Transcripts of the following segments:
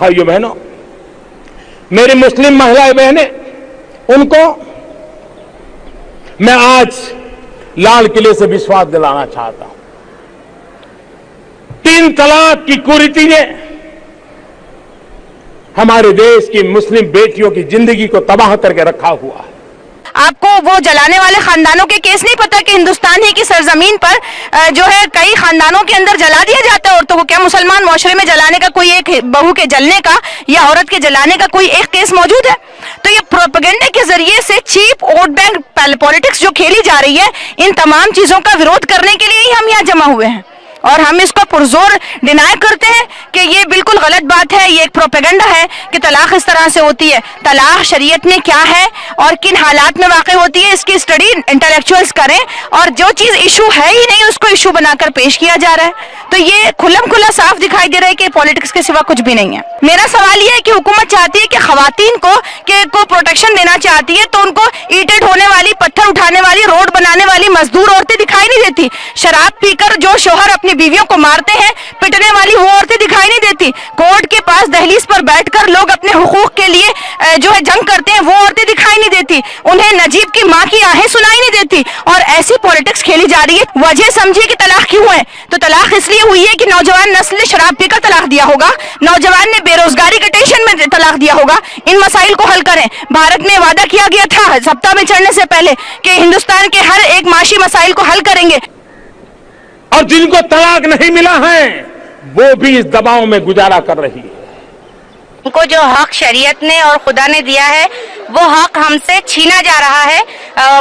भाइयों बहनों, मेरी मुस्लिम महिलाएं बहनें, उनको मैं आज लाल किले से विश्वास दिलाना चाहता हूं। 3 तलाक की कुरीति ने हमारे देश की मुस्लिम बेटियों की जिंदगी को तबाह करके रखा हुआ है। आपको वो जलाने वाले खानदानों के केस नहीं पता कि हिंदुस्तान ही की सरजमीन पर जो है कई खानदानों के अंदर जला दिया जाता है औरतों को? क्या मुसलमान मुआशरे में जलाने का कोई एक बहू के जलने का या औरत के जलाने का कोई एक केस मौजूद है? तो ये प्रोपेगेंडा के जरिए से चीप वोट बैंक पॉलिटिक्स जो खेली जा रही है, इन तमाम चीजों का विरोध करने के लिए ही हम यहाँ जमा हुए हैं और हम इसको पुरजोर डिनाई करते हैं कि ये बिल्कुल गलत बात है, ये एक प्रोपेगेंडा है कि तलाक इस तरह से होती है। तलाक शरीयत में क्या है और किन हालात में वाक़ई होती है, इसकी स्टडी इंटेलेक्चुअल्स करें और जो चीज इशू है ही नहीं उसको इशू बनाकर पेश किया जा रहा है। तो ये खुल्लम खुल्ला साफ दिखाई दे रहा है कि पॉलिटिक्स के सिवा कुछ भी नहीं है। मेरा सवाल ये है कि हुकूमत चाहती है कि खवातीन को प्रोटेक्शन देना चाहती है, तो उनको ईंटें ढोने वाली, पत्थर उठाने वाली, रोड बनाने वाली मजदूर औरतें दिखाई नहीं देती। शराब पीकर जो शोहर अपनी बीवियों को मारते हैं, पिटने वाली वो औरतें दिखाई नहीं देती। कोर्ट के पास दहलीज पर बैठकर लोग अपने हुकूक के लिए जो है जंग करते हैं, वो औरतें दिखाई नहीं देती। उन्हें नजीब की माँ की आहें सुनाई नहीं देती और ऐसी पॉलिटिक्स खेली जा रही है। वजह समझिए कि तलाक क्यों है, तो तलाक इसलिए हुई है कि नौजवान नस्ल ने शराब पीकर तलाक दिया होगा, नौजवान ने बेरोजगारी के टेंशन में तलाक दिया होगा। इन मसाइल को हल करें। भारत में वादा किया गया था सप्ताह में चढ़ने से पहले कि हिंदुस्तान के हर एक माशी मसाइल को हल करेंगे, और जिनको तलाक नहीं मिला है वो भी इस दबाव में गुजारा कर रही है। उनको जो हक शरीयत ने और खुदा ने दिया है वो हक हमसे छीना जा रहा है।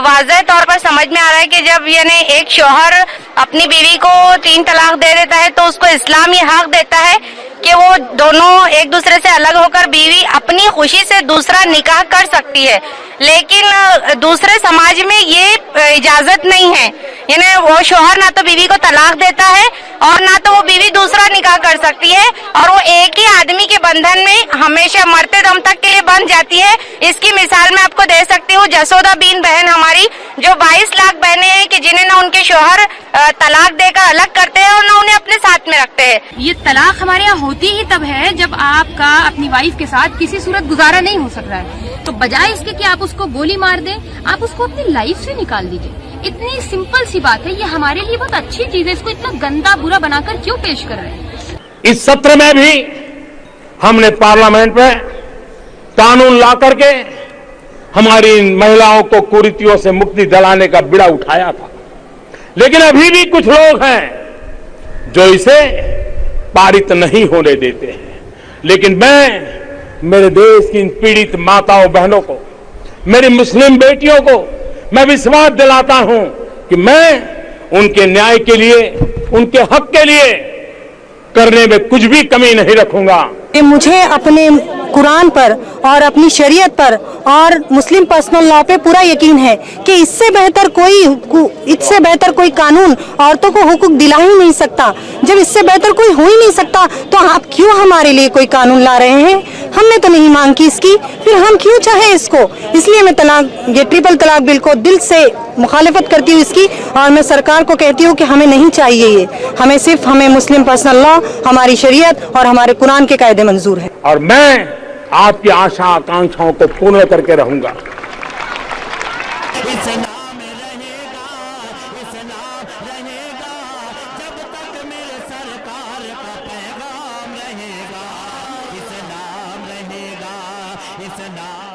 वाज़ेह तौर पर समझ में आ रहा है कि जब यानी एक शौहर अपनी बीवी को 3 तलाक दे देता है तो उसको इस्लाम ये हक देता है कि वो दोनों एक दूसरे से अलग होकर बीवी अपनी खुशी से दूसरा निकाह कर सकती है, लेकिन दूसरे समाज में ये इजाजत नहीं है। यानी वो शौहर ना तो बीवी को तलाक देता है और ना तो वो बीवी दूसरा निकाह कर सकती है और वो एक ही आदमी के बंधन में हमेशा मरते दम तक के लिए बंध जाती है। इसकी मिसाल मैं आपको दे सकती हूँ। जसोदा बीन बहन हमारी, जो 22 लाख बहनें हैं कि जिन्हें ना उनके शौहर तलाक देकर अलग करते हैं और ना उन्हें अपने साथ में रखते हैं। ये तलाक हमारे यहाँ होती ही तब है जब आपका अपनी वाइफ के साथ किसी सूरत गुजारा नहीं हो सक रहा है, तो बजाय इसके कि आप उसको गोली मार दें, आप उसको अपनी लाइफ से निकाल दीजिए। इतनी सिंपल सी बात है, ये हमारे लिए बहुत अच्छी चीज है। इसको इतना गंदा बुरा बनाकर क्यों पेश कर रहे हैं? इस सत्र में भी हमने पार्लियामेंट में कानून ला करके हमारी महिलाओं को कुरीतियों से मुक्ति दिलाने का बीड़ा उठाया था, लेकिन अभी भी कुछ लोग हैं जो इसे पारित नहीं होने देते हैं। लेकिन मैं मेरे देश की इन पीड़ित माताओं बहनों को, मेरी मुस्लिम बेटियों को मैं विश्वास दिलाता हूं कि मैं उनके न्याय के लिए, उनके हक के लिए करने में कुछ भी कमी नहीं रखूंगा। मुझे अपने कुरान पर और अपनी शरीयत पर और मुस्लिम पर्सनल लॉ पे पूरा यकीन है कि इससे बेहतर कोई कानून औरतों को हुकूक दिला ही नहीं सकता। जब इससे बेहतर कोई हो ही नहीं सकता तो आप क्यों हमारे लिए कोई कानून ला रहे हैं? हमने तो नहीं मांग की इसकी, फिर हम क्यों चाहे इसको? इसलिए मैं ये ट्रिपल तलाक बिल को दिल से मुखालिफत करती हूँ इसकी, और मैं सरकार को कहती हूँ कि हमें नहीं चाहिए ये। हमें मुस्लिम पर्सनल लॉ, हमारी शरीयत और हमारे कुरान के कायदे मंजूर है। और मैं आपकी आशा आकांक्षाओं को पूर्ण करके रहूंगा। इस्लाम रहेगा, इस्लाम